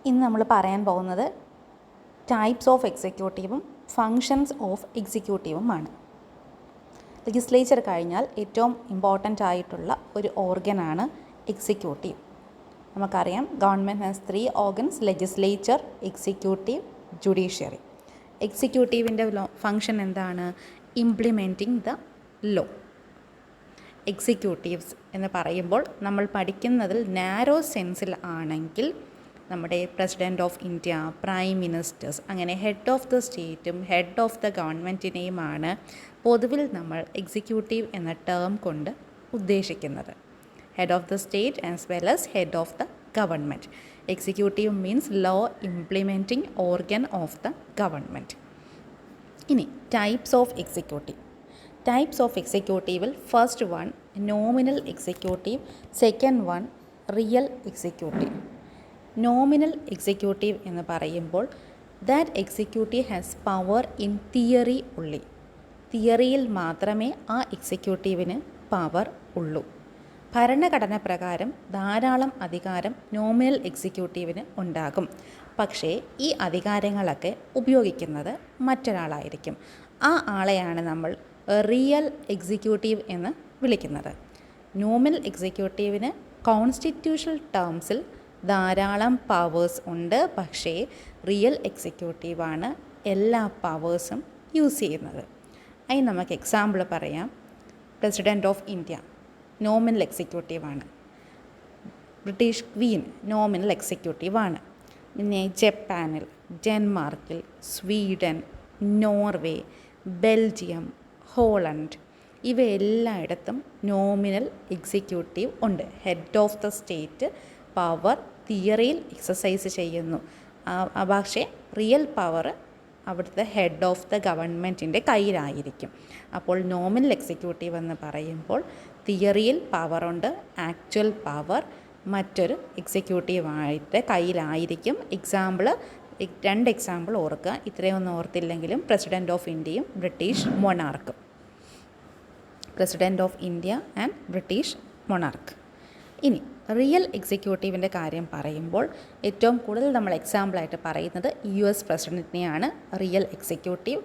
ഇന്ന് നമ്മൾ പറയാൻ പോകുന്നത് ടൈപ്സ് ഓഫ് എക്സിക്യൂട്ടീവും ഫങ്ഷൻസ് ഓഫ് എക്സിക്യൂട്ടീവുമാണ്. ലെജിസ്ലേച്ചർ കഴിഞ്ഞാൽ ഏറ്റവും ഇമ്പോർട്ടൻ്റ് ആയിട്ടുള്ള ഒരു ഓർഗനാണ് എക്സിക്യൂട്ടീവ്. നമുക്കറിയാം government has 3 organs: legislature, executive, judiciary. എക്സിക്യൂട്ടീവിൻ്റെ ഫങ്ഷൻ എന്താണ്? Implementing the law. എക്സിക്യൂട്ടീവ്സ് എന്ന് പറയുമ്പോൾ നമ്മൾ പഠിക്കുന്നതിൽ നാരോ സെൻസിൽ ആണെങ്കിൽ നമ്മുടെ president of India, prime ministers, അങ്ങനെ ഹെഡ് ഓഫ് ദ സ്റ്റേറ്റും ഹെഡ് ഓഫ് ദ ഗവൺമെൻറ്റിനെയുമാണ് പൊതുവിൽ നമ്മൾ എക്സിക്യൂട്ടീവ് എന്ന ടേം കൊണ്ട് ഉദ്ദേശിക്കുന്നത്. Head of the state as well as head of the government. Executive means law implementing organ of the government. ഇനി types of executive. Types of എക്സിക്യൂട്ടീവിൽ first one nominal executive, second one real executive. Nominal executive എന്ന് പറയുമ്പോൾ that executive has power in theory only. തിയറിയിൽ മാത്രമേ ആ എക്സിക്യൂട്ടീവിന് power ഉള്ളൂ. ഭരണഘടന പ്രകാരം ധാരാളം അധികാരം നോമിനൽ എക്സിക്യൂട്ടീവിന് ഉണ്ടാകും. പക്ഷേ ഈ അധികാരങ്ങളൊക്കെ ഉപയോഗിക്കുന്നത് മറ്റൊരാളായിരിക്കും. ആ ആളെയാണ് നമ്മൾ റിയൽ എക്സിക്യൂട്ടീവ് എന്ന് വിളിക്കുന്നത്. നോമിനൽ എക്സിക്യൂട്ടീവിന് കോൺസ്റ്റിറ്റ്യൂഷണൽ ടേംസിൽ ധാരാളം പവേഴ്സ് ഉണ്ട്. പക്ഷേ റിയൽ എക്സിക്യൂട്ടീവാണ് എല്ലാ പവേഴ്സും യൂസ് ചെയ്യുന്നത്. അതിന് നമുക്ക് എക്സാമ്പിൾ പറയാം. പ്രസിഡൻറ്റ് ഓഫ് ഇന്ത്യ നോമിനൽ എക്സിക്യൂട്ടീവാണ്. ബ്രിട്ടീഷ് ക്വീൻ നോമിനൽ എക്സിക്യൂട്ടീവാണ്. പിന്നെ ജപ്പാനിൽ, ഡെൻമാർക്കിൽ, സ്വീഡൻ, നോർവേ, ബെൽജിയം, ഹോളണ്ട് ഇവയെല്ലായിടത്തും നോമിനൽ എക്സിക്യൂട്ടീവ് ഉണ്ട്. Head of the state power തിയറിയിൽ എക്സസൈസ് ചെയ്യുന്നു. പക്ഷേ റിയൽ പവർ അവിടുത്തെ ഹെഡ് ഓഫ് ദ ഗവൺമെൻറ്റിൻ്റെ കയ്യിലായിരിക്കും. അപ്പോൾ നോമിനൽ എക്സിക്യൂട്ടീവ് എന്ന് പറയുമ്പോൾ തിയറിയിൽ പവറുണ്ട്, ആക്ച്വൽ പവർ മറ്റൊരു എക്സിക്യൂട്ടീവായിട്ട് കയ്യിലായിരിക്കും. രണ്ട് എക്സാമ്പിൾ ഓർക്കുക. ഇത്രയൊന്നും ഓർത്തില്ലെങ്കിലും പ്രസിഡൻറ്റ് ഓഫ് ഇന്ത്യയും ബ്രിട്ടീഷ് മൊണാർക്കും. President of India and British monarch. ഇനി റിയൽ എക്സിക്യൂട്ടീവിൻ്റെ കാര്യം പറയുമ്പോൾ ഏറ്റവും കൂടുതൽ നമ്മൾ എക്സാമ്പിളായിട്ട് പറയുന്നത് US പ്രസിഡൻറ്റിനെയാണ് റിയൽ എക്സിക്യൂട്ടീവ്.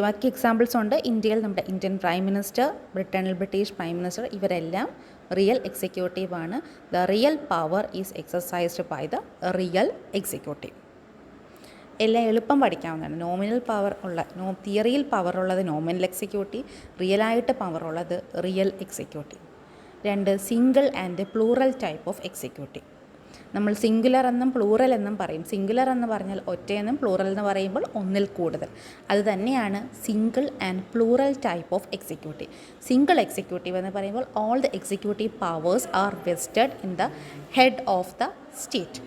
ബാക്കി എക്സാമ്പിൾസ് ഉണ്ട്. ഇന്ത്യയിൽ നമ്മുടെ ഇന്ത്യൻ പ്രൈം മിനിസ്റ്റർ, ബ്രിട്ടനിൽ ബ്രിട്ടീഷ് പ്രൈം മിനിസ്റ്റർ, ഇവരെല്ലാം റിയൽ എക്സിക്യൂട്ടീവാണ്. The real power is exercised by the real executive. എല്ലാം എളുപ്പം പഠിക്കാവുന്നതാണ്. നോമിനൽ പവർ ഉള്ള തിയറിയിൽ പവർ ഉള്ളത് നോമിനൽ എക്സിക്യൂട്ടീവ്, റിയലായിട്ട് പവർ ഉള്ളത് real executive. 2 single and plural type of executive. നമ്മൾ സിംഗുലർ എന്നും പ്ലൂറൽ എന്നും പറയും. സിംഗുലർ എന്ന് പറഞ്ഞാൽ ഒറ്റയെന്നും, പ്ലൂറൽ എന്ന് പറയുമ്പോൾ ഒന്നിൽ കൂടുതൽ. അത് തന്നെയാണ് single and plural type of executive. Single executive എന്ന് പറയുമ്പോൾ all the executive powers R vested in the head of the state.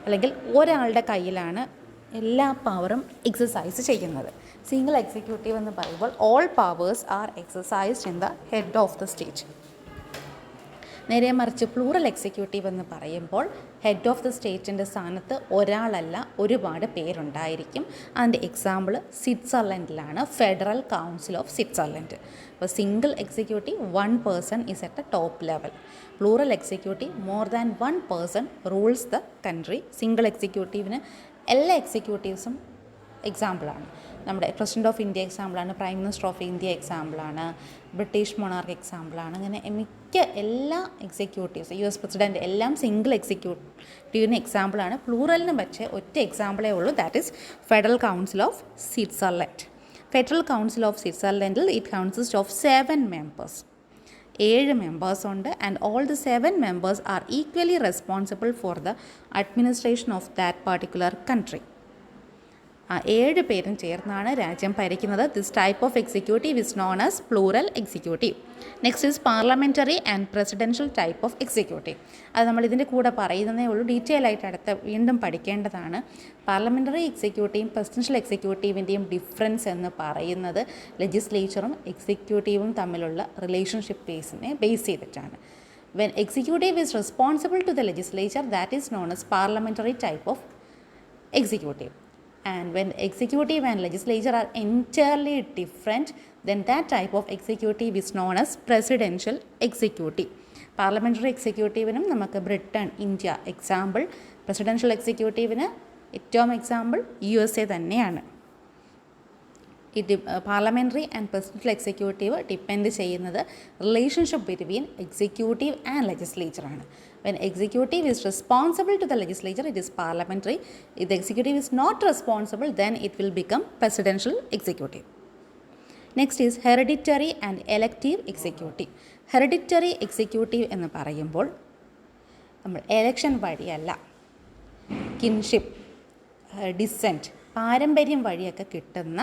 അല്ലെങ്കിൽ ഒരാളുടെ കയ്യിലാണ് എല്ലാ പവറും എക്സസൈസ് ചെയ്യുന്നത്. സിംഗിൾ എക്സിക്യൂട്ടീവ് എന്ന് പറയുമ്പോൾ all powers R exercised in the head of the state. നേരെ മറിച്ച് പ്ലൂറൽ എക്സിക്യൂട്ടീവ് എന്ന് പറയുമ്പോൾ ഹെഡ് ഓഫ് ദ സ്റ്റേറ്റിൻ്റെ സ്ഥാനത്ത് ഒരാളല്ല ഒരുപാട് പേരുണ്ടായിരിക്കും. അതിൻ്റെ എക്സാമ്പിൾ സ്വിറ്റ്സർലൻഡിലാണ്, ഫെഡറൽ കൗൺസിൽ ഓഫ് സ്വിറ്റ്സർലൻഡ്. അപ്പോൾ single executive 1 person is at the top level. Plural executive more than 1 person rules the country. Single എക്സിക്യൂട്ടീവിന് എല്ലാ എക്സിക്യൂട്ടീവ്സും എക്സാമ്പിളാണ്. നമ്മുടെ പ്രസിഡൻറ്റ് ഓഫ് ഇന്ത്യ എക്സാമ്പിളാണ്, പ്രൈം മിനിസ്റ്റർ ഓഫ് ഇന്ത്യ എക്സാമ്പിളാണ്, ബ്രിട്ടീഷ് മൊണാർക്ക് എക്സാമ്പിളാണ്. അങ്ങനെ മിക്ക എല്ലാ എക്സിക്യൂട്ടീവ്സ്, US പ്രസിഡൻറ്റ് എല്ലാം സിംഗിൾ എക്സിക്യൂട്ടീവിന് എക്സാമ്പിളാണ്. പ്ലൂറലിന് പക്ഷേ ഒറ്റ എക്സാമ്പിളേ ഉള്ളൂ. That is federal council of Switzerland. Federal council of സ്വിറ്റ്സർലൻഡിൽ it consist of 7 members. 7 members ഉണ്ട്. And all the 7 members are equally responsible for the administration of that particular country. 7 പേരും ചേർന്നാണ് രാജ്യം ഭരിക്കുന്നത്. This type of executive is known as plural executive. Next is parliamentary and presidential type of executive. അത് നമ്മൾ ഇതിൻ്റെ കൂടെ പറയുന്നതേ ഉള്ളൂ. ഡീറ്റെയിൽ ആയിട്ട് വീണ്ടും പഠിക്കേണ്ടതാണ്. പാർലമെൻ്ററി എക്സിക്യൂട്ടീവും പ്രസിഡൻഷ്യൽ എക്സിക്യൂട്ടീവിൻ്റെയും ഡിഫറൻസ് എന്ന് പറയുന്നത് ലെജിസ്ലേച്ചറും എക്സിക്യൂട്ടീവും തമ്മിലുള്ള റിലേഷൻഷിപ്പ് ബേസ് ചെയ്തിട്ടാണ്. When executive is responsible to the legislature, that is known as parliamentary type of executive. And when executive and legislature are entirely different, then that type of executive is known as presidential executive. Parliamentary എക്സിക്യൂട്ടീവിനും നമുക്ക് Britain, India example, presidential എക്സിക്യൂട്ടീവിന് ഏറ്റവും example USA തന്നെയാണ്. Parliamentary and presidential executive depend ചെയ്യുന്നത് relationship between executive and ലെജിസ്ലേച്ചറാണ്. When executive is responsible to the legislature, it is parliamentary. If the executive is not responsible, then it will become presidential executive. Next is hereditary and elective executive. Hereditary executive എന്ന് പറയുമ്പോൾ നമ്മൾ election വഴിയല്ല, kinship, decent, പാരമ്പര്യം വഴിയൊക്കെ കിട്ടുന്ന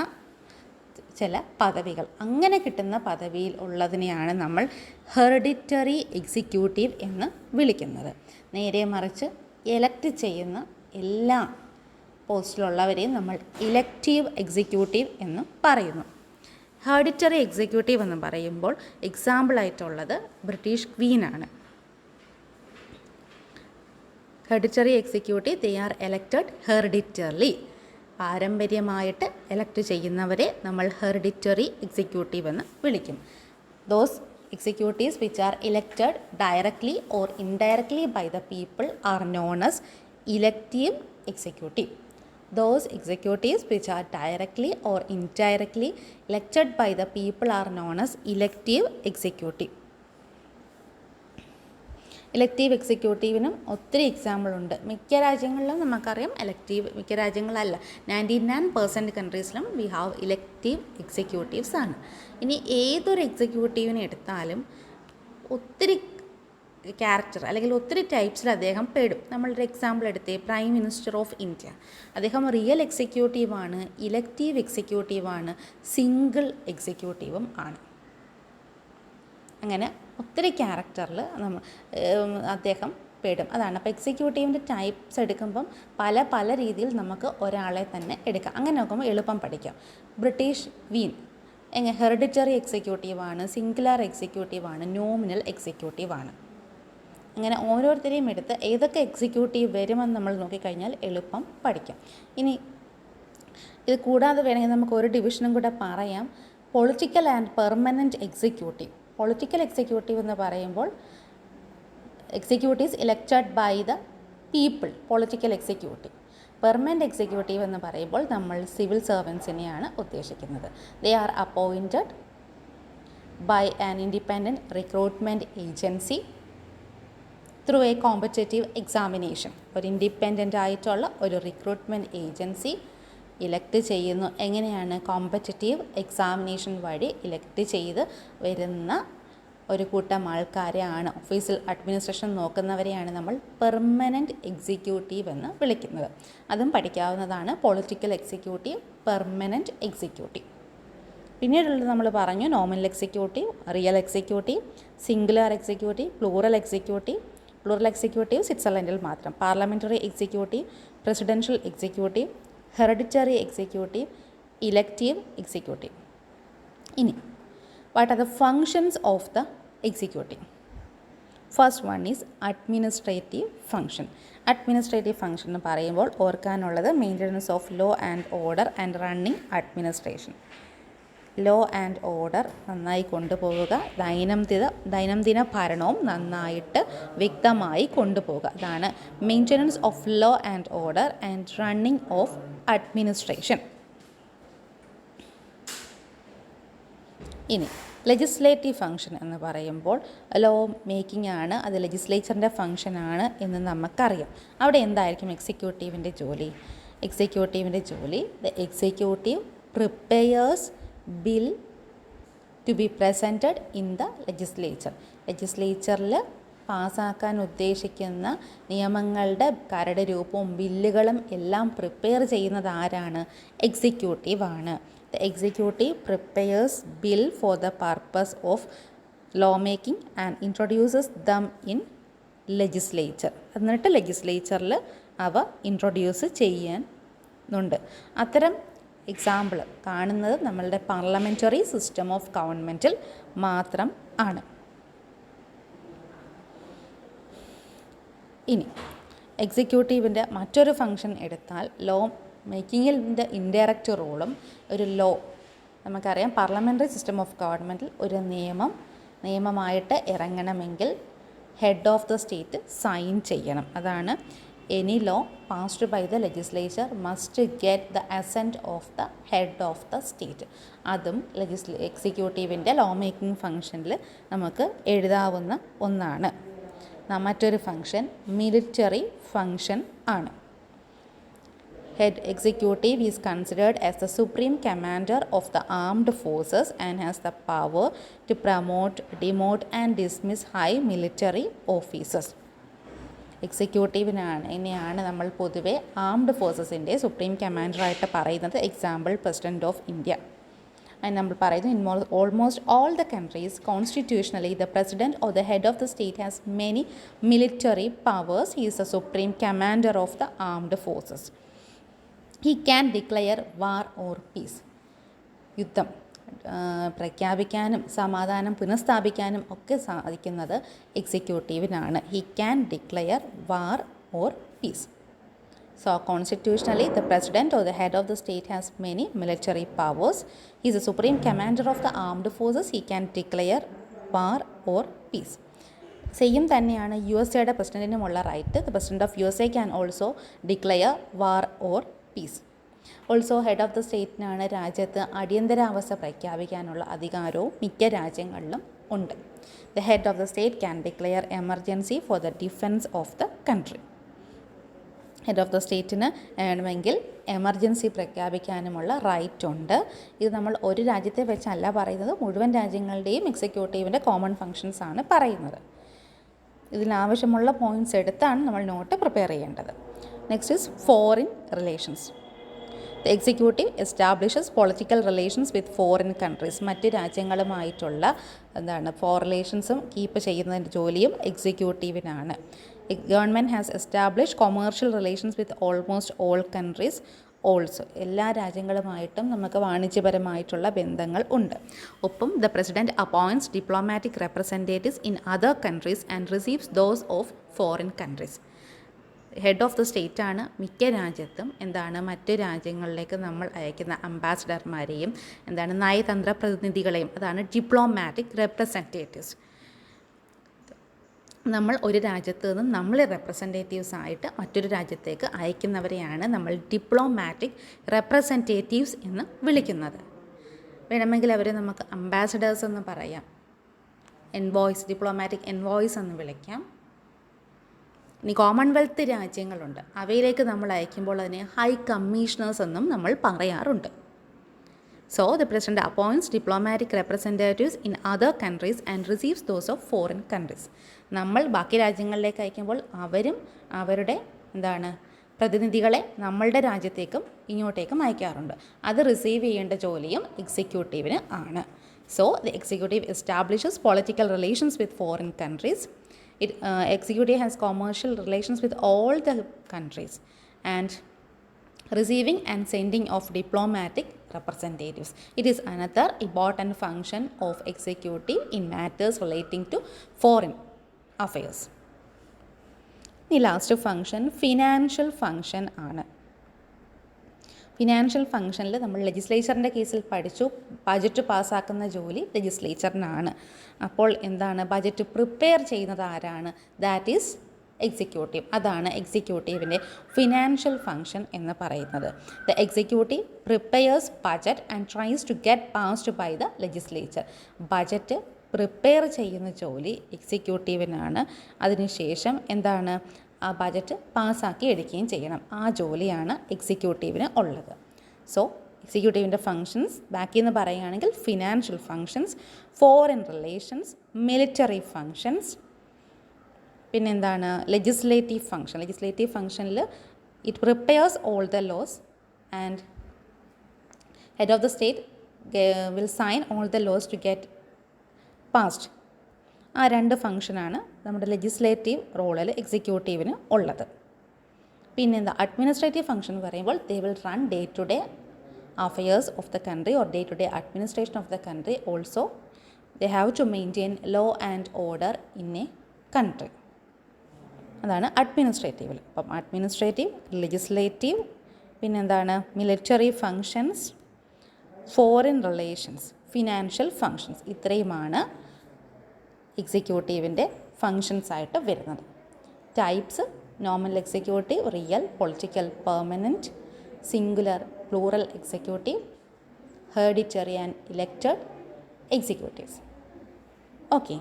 ചില പദവികൾ, അങ്ങനെ കിട്ടുന്ന പദവിയിൽ ഉള്ളതിനെയാണ് നമ്മൾ ഹെറിഡിറ്ററി എക്സിക്യൂട്ടീവ് എന്ന് വിളിക്കുന്നത്. നേരെ മറിച്ച് എലക്റ്റ് ചെയ്യുന്ന എല്ലാ പോസ്റ്റിലുള്ളവരെയും നമ്മൾ ഇലക്റ്റീവ് എക്സിക്യൂട്ടീവ് എന്ന് പറയുന്നു. ഹെറിഡിറ്ററി എക്സിക്യൂട്ടീവ് എന്ന് പറയുമ്പോൾ എക്സാമ്പിളായിട്ടുള്ളത് ബ്രിട്ടീഷ് ക്വീനാണ്. Hereditary executive, they are elected hereditarily. പാരമ്പര്യമായിട്ട് എലക്ട് ചെയ്യുന്നവരെ നമ്മൾ ഹെറിഡിറ്ററി എക്സിക്യൂട്ടീവ് എന്ന് വിളിക്കും. Those executives which are elected directly or indirectly by the people are known as elective executive. Those executives which are directly or indirectly elected by the people are known as elective executive. Elective എക്സിക്യൂട്ടീവിനും ഒത്തിരി example ഉണ്ട്. മിക്ക രാജ്യങ്ങളിലും നമുക്കറിയാം elective, മിക്ക രാജ്യങ്ങളല്ല, 99% കൺട്രീസിലും we have elective executives ആണ്. ഇനി ഏതൊരു എക്സിക്യൂട്ടീവിനെ എടുത്താലും ഒത്തിരി ക്യാരക്ടർ അല്ലെങ്കിൽ ഒത്തിരി ടൈപ്സിൽ അദ്ദേഹം പെടും. നമ്മളൊരു എക്സാമ്പിൾ എടുത്തേ, പ്രൈം മിനിസ്റ്റർ ഓഫ് ഇന്ത്യ. അദ്ദേഹം റിയൽ എക്സിക്യൂട്ടീവാണ്, ഇലക്റ്റീവ് എക്സിക്യൂട്ടീവാണ്, സിംഗിൾ എക്സിക്യൂട്ടീവും ആണ്. അങ്ങനെ ഒത്തിരി ക്യാരക്ടറിൽ അദ്ദേഹം പെടും. അതാണ് അപ്പോൾ എക്സിക്യൂട്ടീവിൻ്റെ ടൈപ്സ് എടുക്കുമ്പം പല രീതിയിൽ നമുക്ക് ഒരാളെ തന്നെ എടുക്കാം. അങ്ങനെ നോക്കുമ്പോൾ എളുപ്പം പഠിക്കാം. ബ്രിട്ടീഷ് ക്വീൻ എങ്ങനെ ഹെറിഡിറ്ററി എക്സിക്യൂട്ടീവാണ്, സിംഗുലർ എക്സിക്യൂട്ടീവാണ്, നോമിനൽ എക്സിക്യൂട്ടീവാണ്. അങ്ങനെ ഓരോരുത്തരെയും എടുത്ത് ഏതൊക്കെ എക്സിക്യൂട്ടീവ് വരുമെന്ന് നമ്മൾ നോക്കിക്കഴിഞ്ഞാൽ എളുപ്പം പഠിക്കാം. ഇനി ഇത് കൂടാതെ വേണമെങ്കിൽ നമുക്ക് ഒരു ഡിവിഷനും കൂടെ പറയാം, political and permanent executive. Political executive എന്ന് പറയുമ്പോൾ executives elected by the people, political executive. Permanent executive എന്ന് പറയുമ്പോൾ നമ്മൾ സിവിൽ സർവൻസിനെയാണ് ഉദ്ദേശിക്കുന്നത്. They are appointed by an independent recruitment agency through a competitive examination. ഒരു ഇൻഡിപെൻഡൻ്റ് ആയിട്ടുള്ള ഒരു റിക്രൂട്ട്മെൻറ്റ് ഏജൻസി ഇലക്ട് ചെയ്യുന്നു. എങ്ങനെയാണ്? കോമ്പറ്റേറ്റീവ് എക്സാമിനേഷൻ വഴി ഇലക്ട് ചെയ്ത് വരുന്ന ഒരു കൂട്ടം ആൾക്കാരെയാണ്, ഓഫീസിൽ അഡ്മിനിസ്ട്രേഷൻ നോക്കുന്നവരെയാണ് നമ്മൾ പെർമനൻറ്റ് എക്സിക്യൂട്ടീവ് എന്ന് വിളിക്കുന്നത്. അതും പഠിക്കാവുന്നതാണ്, പൊളിറ്റിക്കൽ എക്സിക്യൂട്ടീവ്, പെർമനൻറ്റ് എക്സിക്യൂട്ടീവ്. പിന്നീടുള്ളത് നമ്മൾ പറഞ്ഞു, nominal executive, real executive, singular executive, plural executive. Plural executive സ്വിറ്റ്സർലൻഡിൽ മാത്രം. Parliamentary executive, presidential executive, hereditary executive, elective executive. ഇനി what are the functions of the executive? First one is administrative function. Administrative function എന്ന് പറയുമ്പോൾ ഓർക്കാനുള്ളത് maintenance of law and order and running administration. Law and order നന്നായി കൊണ്ടുപോവുക, ദൈനംദിന ഭരണവും നന്നായിട്ട് വ്യക്തമായി കൊണ്ടുപോവുക. അതാണ് maintenance of law and order and running of administration. ഇനി ലെജിസ്ലേറ്റീവ് ഫങ്ഷൻ എന്ന് പറയുമ്പോൾ ലോ മേക്കിംഗ് ആണ്, അത് ലെജിസ്ലേച്ചറിൻ്റെ ഫങ്ഷനാണ് എന്ന് നമുക്കറിയാം. അവിടെ എന്തായിരിക്കും എക്സിക്യൂട്ടീവിൻ്റെ ജോലി? എക്സിക്യൂട്ടീവിൻ്റെ ജോലി, the executive prepares bill to be presented in the legislature. ലെജിസ്ലേച്ചറിൽ പാസ്സാക്കാൻ ഉദ്ദേശിക്കുന്ന നിയമങ്ങളുടെ കരട് രൂപവും ബില്ലുകളും എല്ലാം പ്രിപ്പയർ ചെയ്യുന്നത് ആരാണ്? എക്സിക്യൂട്ടീവാണ്. The executive prepares bill for the purpose of law making and introduces them in legislature. എന്നിട്ട് ലെജിസ്ലേച്ചറിൽ അവ ഇൻട്രൊഡ്യൂസ് ചെയ്യാനുണ്ട്. അത്തരം എക്സാമ്പിൾ കാണുന്നത് നമ്മളുടെ പാർലമെൻ്ററി സിസ്റ്റം ഓഫ് ഗവൺമെൻറ്റിൽ മാത്രം ആണ്. ഇനി എക്സിക്യൂട്ടീവിൻ്റെ മറ്റൊരു ഫങ്ഷൻ എടുത്താൽ ലോ മേക്കിങ്ങിൻ്റെ ഇൻഡയറക്റ്റ് റോളും. ഒരു ലോ നമുക്കറിയാം, പാർലമെൻ്ററി സിസ്റ്റം ഓഫ് ഗവൺമെൻറ്റിൽ ഒരു നിയമമായിട്ട് ഇറങ്ങണമെങ്കിൽ head of the state sign ചെയ്യണം. അതാണ് any law passed by the legislature must get the assent of the head of the state. അതും എക്സിക്യൂട്ടീവിൻ്റെ ലോ മേക്കിംഗ് ഫംഗ്ഷനിൽ നമുക്ക് എഴുതാവുന്ന ഒന്നാണ്. മറ്റൊരു ഫംഗ്ഷൻ മിലിറ്ററി ഫംഗ്ഷൻ ആണ്. Head executive is considered as the supreme commander of the armed forces and has the power to promote, demote and dismiss high military officers. എക്സിക്യൂട്ടീവിനെയാണ് നമ്മൾ പൊതുവെ ആംഡ് ഫോഴ്സസിൻ്റെ സുപ്രീം കമാൻഡറായിട്ട് പറയുന്നത്. Example president of India. അതിന് നമ്മൾ പറയുന്നത് in almost all the countries constitutionally the president or the head of the state has many military powers. He is the supreme commander of the armed forces. He can declare war or peace. യുദ്ധം പ്രഖ്യാപിക്കാനും സമാധാനം പുനഃസ്ഥാപിക്കാനും ഒക്കെ സാധിക്കുന്നത് എക്സിക്യൂട്ടീവിനാണ്. He can declare war or peace. So constitutionally the president or the head of the state has many military powers. He is a supreme commander of the armed forces. He can declare war or peace. Same തന്നെയാണ് USA പ്രസിഡൻറ്റിനുമുള്ള right. The president of USA can also declare war or peace. Also head of the സ്റ്റേറ്റിനാണ് രാജ്യത്ത് അടിയന്തരാവസ്ഥ പ്രഖ്യാപിക്കാനുള്ള അധികാരവും മിക്ക രാജ്യങ്ങളിലും ഉണ്ട്. The head of the state can declare emergency for the defence of the country. Head of the സ്റ്റേറ്റിന് വേണമെങ്കിൽ എമർജൻസി പ്രഖ്യാപിക്കാനുമുള്ള റൈറ്റ് ഉണ്ട്. ഇത് നമ്മൾ ഒരു രാജ്യത്തെ വെച്ചല്ല പറയുന്നത്, മുഴുവൻ രാജ്യങ്ങളുടെയും എക്സിക്യൂട്ടീവിൻ്റെ കോമൺ ഫങ്ഷൻസ് ആണ് പറയുന്നത്. ഇതിനാവശ്യമുള്ള പോയിൻറ്റ്സ് എടുത്താണ് നമ്മൾ നോട്ട് പ്രിപ്പയർ ചെയ്യേണ്ടത്. Next is foreign relations. The executive establishes political relations with foreign countries. മറ്റ് രാജ്യങ്ങളുമായിട്ടുള്ള ഫോറിൻ റിലേഷൻസും കീപ്പ് ചെയ്യുന്നതിൻ്റെ ജോലിയും എക്സിക്യൂട്ടീവിനാണ്. Government has establish commercial relations with almost all countries also. എല്ലാ രാജ്യങ്ങളുമായിട്ടും നമുക്ക് വാണിജ്യപരമായിട്ടുള്ള ബന്ധങ്ങൾ ഉണ്ട്. ഒപ്പം the president appoints diplomatic representatives in other countries and receives those of foreign countries. Head of the state ആണ് മിക്ക രാജ്യത്തും മറ്റ് രാജ്യങ്ങളിലേക്ക് നമ്മൾ അയക്കുന്ന അംബാസിഡർമാരെയും നയതന്ത്ര പ്രതിനിധികളെയും, അതാണ് ഡിപ്ലോമാറ്റിക് റെപ്രസെൻറ്റേറ്റീവ്സ്. നമ്മൾ ഒരു രാജ്യത്ത് നിന്നും നമ്മൾ റെപ്രസെൻറ്റേറ്റീവ്സ് ആയിട്ട് മറ്റൊരു രാജ്യത്തേക്ക് അയക്കുന്നവരെയാണ് നമ്മൾ ഡിപ്ലോമാറ്റിക് റെപ്രസെൻറ്റേറ്റീവ്സ് എന്ന് വിളിക്കുന്നത്. വേണമെങ്കിൽ അവരെ നമുക്ക് അംബാസിഡേഴ്സ് എന്ന് പറയാം, എൻവോയ്സ്, ഡിപ്ലോമാറ്റിക് എൻവോയ്സ് എന്ന് വിളിക്കാം. ഇനി കോമൺവെൽത്ത് രാജ്യങ്ങളുണ്ട്, അവയിലേക്ക് നമ്മൾ അയക്കുമ്പോൾ അതിനെ ഹൈ കമ്മീഷണേഴ്സ് എന്നും നമ്മൾ പറയാറുണ്ട്. So the president appoints diplomatic representatives in other countries and receives those of foreign countries. നമ്മൾ ബാക്കി രാജ്യങ്ങളിലേക്ക് അയക്കുമ്പോൾ അവരും അവരുടെ പ്രതിനിധികളെ നമ്മളുടെ രാജ്യത്തേക്കും ഇങ്ങോട്ടേക്കും അയക്കാറുണ്ട്. അത് റിസീവ് ചെയ്യേണ്ട ജോലിയും എക്സിക്യൂട്ടീവിന് ആണ്. So the executive establishes political relations with foreign countries. Executive has commercial relations with all the countries and receiving and sending of diplomatic representatives. It is another important function of executive in matters relating to foreign affairs. The last function financial function ആണ്. Financial ഫംഗ്ഷനിൽ നമ്മൾ ലെജിസ്ലേച്ചറിൻ്റെ കേസിൽ പഠിച്ചു, budget പാസ്സാക്കുന്ന ജോലി ലെജിസ്ലേച്ചറിനാണ്. അപ്പോൾ budget prepare ചെയ്യുന്നത് ആരാണ്? That is executive. അതാണ് എക്സിക്യൂട്ടീവിൻ്റെ ഫിനാൻഷ്യൽ ഫംഗ്ഷൻ എന്ന് പറയുന്നത്. The executive prepares budget and tries to get passed by the legislature. Budget prepare ചെയ്യുന്ന ജോലി എക്സിക്യൂട്ടീവിനാണ്. അതിനുശേഷം ആ ബജറ്റ് പാസ്സാക്കി എടുക്കുകയും ചെയ്യണം. ആ ജോലിയാണ് എക്സിക്യൂട്ടീവിന് ഉള്ളത്. സോ എക്സിക്യൂട്ടീവിൻ്റെ ഫങ്ഷൻസ് ബാക്കി എന്ന് പറയുകയാണെങ്കിൽ financial functions, foreign relations, military functions, legislative function. Legislative ഫങ്ഷനിൽ it prepares all the laws and head of the state will sign all the laws to get passed. ആ രണ്ട് ഫങ്ഷനാണ് നമ്മുടെ ലെജിസ്ലേറ്റീവ് റോളിൽ എക്സിക്യൂട്ടീവിന് ഉള്ളത്. അഡ്മിനിസ്ട്രേറ്റീവ് ഫങ്ഷൻ എന്ന് പറയുമ്പോൾ they will run day to day affairs of the country or day to day administration of the country. Also they have to maintain law and order in a country. അതാണ് അഡ്മിനിസ്ട്രേറ്റീവിൽ. അപ്പം administrative, legislative, military functions, foreign relations, financial functions, ഇത്രയുമാണ് എക്സിക്യൂട്ടീവിൻ്റെ functions ആയിട്ട് വരുന്നത്. Types: nominal executive, real, political, permanent, singular, plural executive, hereditary and elected executives. Okay.